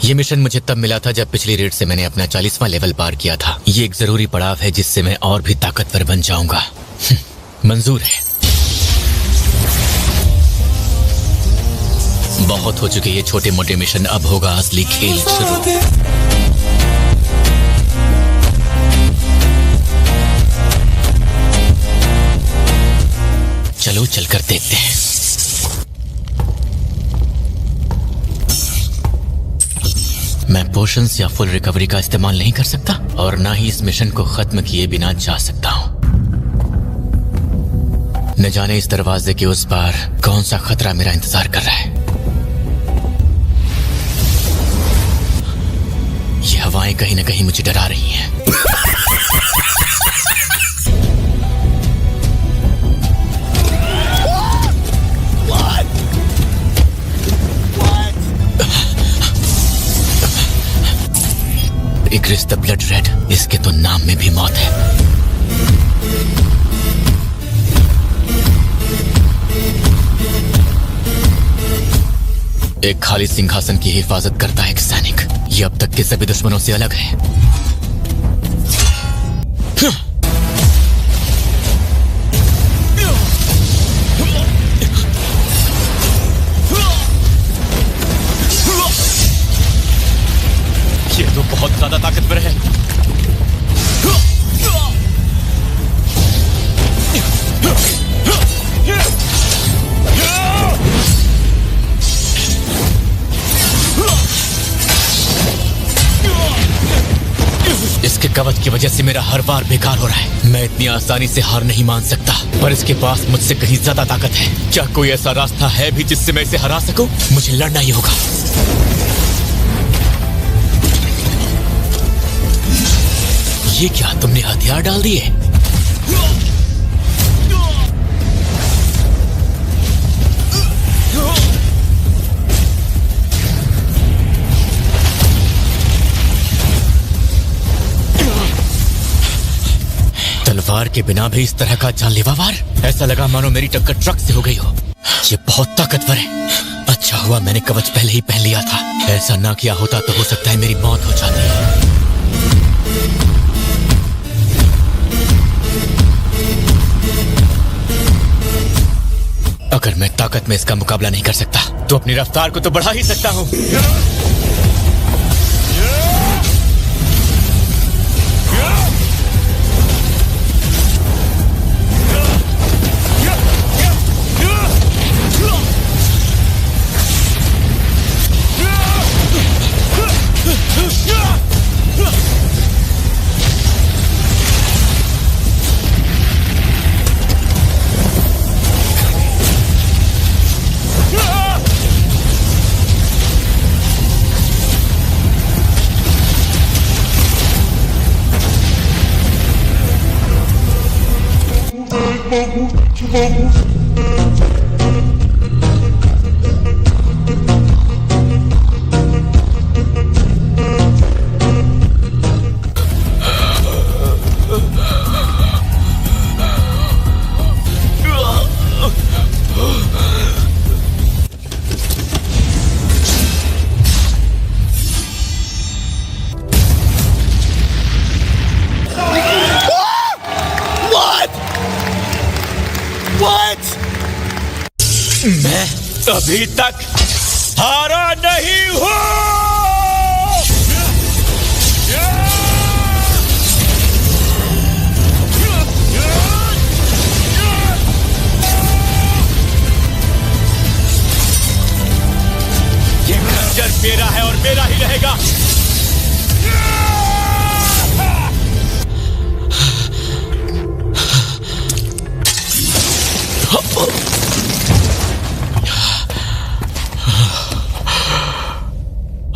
ये मिशन मुझे तब मिला था जब पिछली रेड से मैंने अपना 40वां लेवल पार किया था। ये एक जरूरी पड़ाव है जिससे मैं और भी ताकतवर बन जाऊंगा। मंजूर है। बहुत हो चुके ये छोटे मोटे मिशन, अब होगा असली खेल शुरू। चलो चलकर देखते हैं। मैं पोशंस या फुल रिकवरी का इस्तेमाल नहीं कर सकता और ना ही इस मिशन को खत्म किए बिना जा सकता हूं। न जाने इस दरवाजे के उस पार कौन सा खतरा मेरा इंतजार कर रहा है। ये हवाएं कहीं न कहीं मुझे डरा रही हैं। इग्रिस द ब्लड रेड, इसके तो नाम में भी मौत है। एक खाली सिंहासन की हिफाजत करता है एक सैनिक। ये अब तक के सभी दुश्मनों से अलग है। ये तो बहुत ज्यादा ताकतवर है। इसके कवच की वजह से मेरा हर बार बेकार हो रहा है। मैं इतनी आसानी से हार नहीं मान सकता, पर इसके पास मुझसे कहीं ज्यादा ताकत है। क्या कोई ऐसा रास्ता है भी जिससे मैं इसे हरा सकूं? मुझे लड़ना ही होगा। ये क्या, तुमने हथियार डाल दिए? तलवार के बिना भी इस तरह का जानलेवा वार? ऐसा लगा मानो मेरी टक्कर ट्रक से हो गई हो। ये बहुत ताकतवर है। अच्छा हुआ मैंने कवच पहले ही पहन लिया था। ऐसा ना किया होता तो हो सकता है मेरी मौत हो जाती। अगर मैं ताकत में इसका मुकाबला नहीं कर सकता तो अपनी रफ्तार को तो बढ़ा ही सकता हूं। मैं अभी तक हारा नहीं हूं। ये खंजर मेरा है और मेरा ही रहेगा।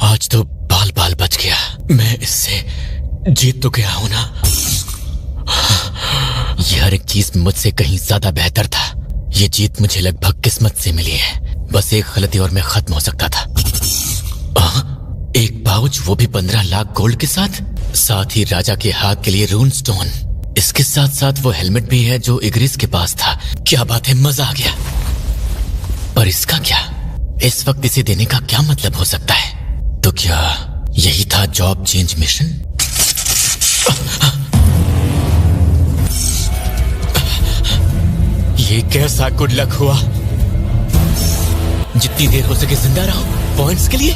आज तो बाल बाल बच गया। मैं इससे जीत तो गया हूं ना। ये हर एक चीज मुझसे कहीं ज्यादा बेहतर था। ये जीत मुझे लगभग किस्मत से मिली है। बस एक गलती और मैं खत्म हो सकता था। एक पाउच, वो भी 15 लाख गोल्ड के साथ ही राजा के हाथ के लिए रून स्टोन। इसके साथ साथ वो हेलमेट भी है जो इग्रिस के पास था। क्या बात है, मजा आ गया। पर इसका क्या? इस वक्त इसे देने का क्या मतलब हो सकता है? तो क्या यही था जॉब चेंज मिशन? ये कैसा गुड लक हुआ? जितनी देर हो सके जिंदा रहो पॉइंट्स के लिए।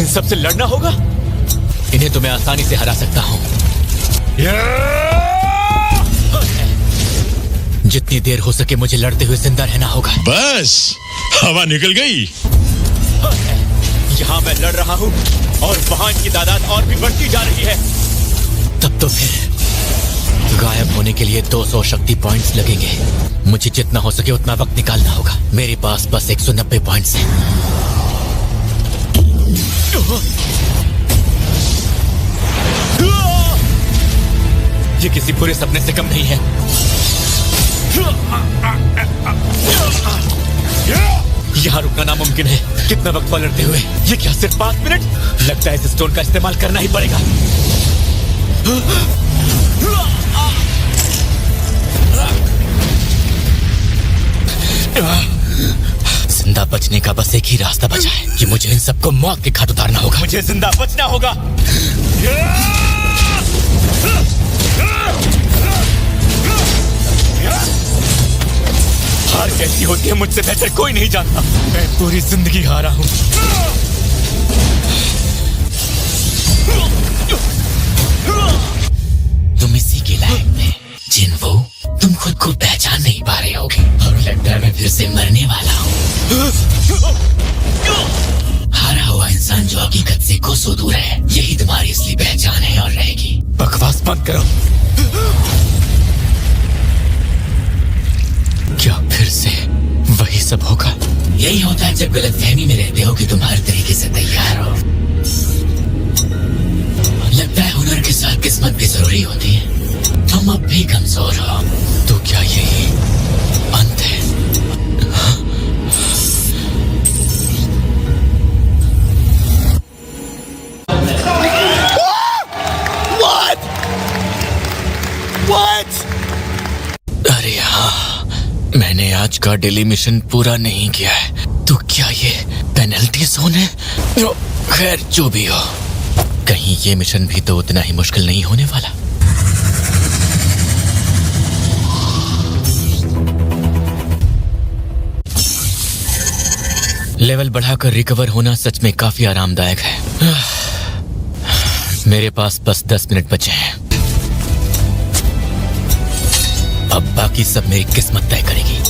इन सब से लड़ना होगा। इन्हें तो मैं आसानी से हरा सकता हूं। जितनी देर हो सके मुझे लड़ते हुए जिंदा रहना होगा। बस हवा निकल गई। यहां मैं लड़ रहा हूं और वहां इनकी तादाद और भी बढ़ती जा रही है। तब तो फिर गायब होने के लिए 200 शक्ति पॉइंट्स लगेंगे। मुझे जितना हो सके उतना वक्त निकालना होगा। मेरे पास बस 190 पॉइंट्स हैं। ये किसी बुरे सपने से कम नहीं है। यहाँ रुकना नामुमकिन है। कितना वक्त पलटते हुए? ये क्या सिर्फ 5 मिनट? लगता है इस स्टोन का इस्तेमाल करना ही पड़ेगा। जिंदा बचने का बस एक ही रास्ता बचा है कि मुझे इन सबको मौत के घाट उतारना होगा। मुझे जिंदा बचना होगा। हार कैसी होती है मुझसे बेहतर कोई नहीं जानता। मैं पूरी जिंदगी हारा हूं। तुम इसी के लायक थे जिन्वो। तुम खुद को पहचान नहीं पा रहे होगे और लगता है मैं फिर से मरने वाला हूँ। हारा हुआ इंसान जो हकीकत से कोसों दूर है, यही तुम्हारी असली पहचान है और रहेगी। बकवास बंद करो। क्या फिर से वही सब होगा? यही होता है जब गलतफहमी में रहते हो कि तुम हर तरीके से तैयार हो। लगता है हुनर के साथ किस्मत भी जरूरी होती है। तुम अब भी कमजोर हो। तो क्या यही अंत है? What? अरे हाँ, मैंने आज का डेली मिशन पूरा नहीं किया है। तो क्या ये पेनल्टी जोन है? खैर जो भी हो, कहीं ये मिशन भी तो उतना ही मुश्किल नहीं होने वाला। लेवल बढ़ाकर रिकवर होना सच में काफी आरामदायक है। मेरे पास बस 10 मिनट बचे हैं। अब बाकी सब मेरी किस्मत तय करेगी।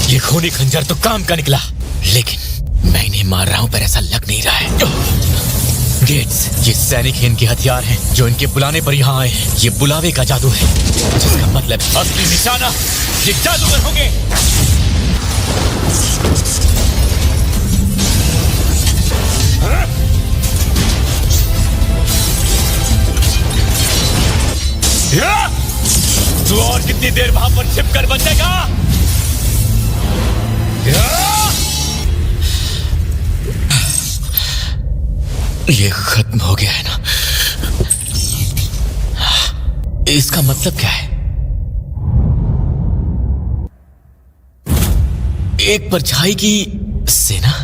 ये खूनी खंजर तो काम का निकला, लेकिन मैं इन्हें मार रहा हूं पर ऐसा लग नहीं रहा है। गेट्स, ये सैनिक ही इनके हथियार हैं जो इनके बुलाने पर यहाँ आए हैं। ये बुलावे का जादू है, जिसका मतलब असली निशाना ये जादूगर होंगे। तू और कितनी देर वहां पर छिपकर बचेगा? ये खत्म हो गया है ना? इसका मतलब क्या है? एक परछाई की सेना?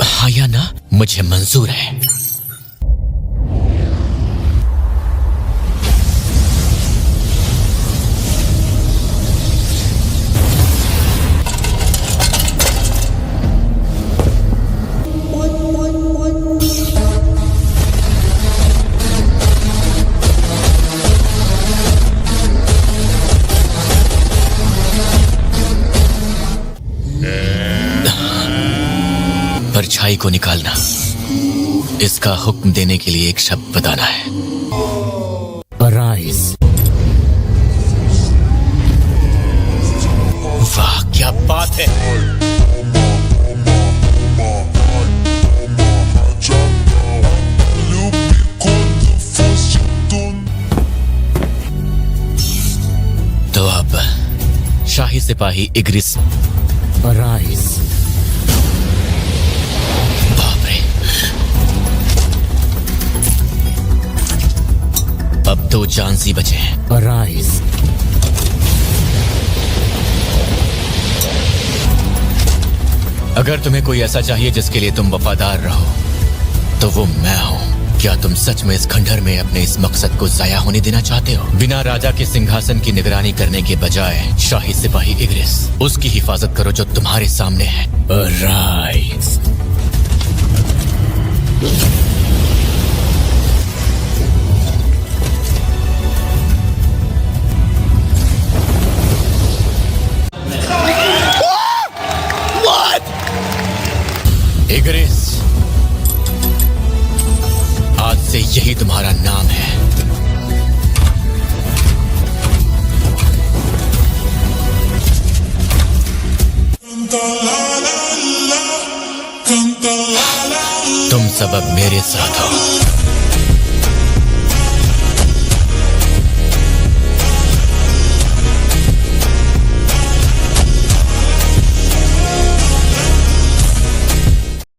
हाँ या ना, मुझे मंजूर है। परछाई को निकालना, इसका हुक्म देने के लिए एक शब्द बताना है। अराइज। वाह क्या बात है। तो अब शाही सिपाही इग्रिस राइज। बाप रे, अब 2 चांस ही बचे हैं। राइज। अगर तुम्हें कोई ऐसा चाहिए जिसके लिए तुम वफादार रहो तो वो मैं हूं। क्या तुम सच में इस खंडहर में अपने इस मकसद को जाया होने देना चाहते हो? बिना राजा के सिंहासन की निगरानी करने के बजाय शाही सिपाही इग्रिस, उसकी हिफाजत करो जो तुम्हारे सामने है। राइज। इग्रिस, आज से यही तुम्हारा नाम है। तुम सब अब मेरे साथ हो।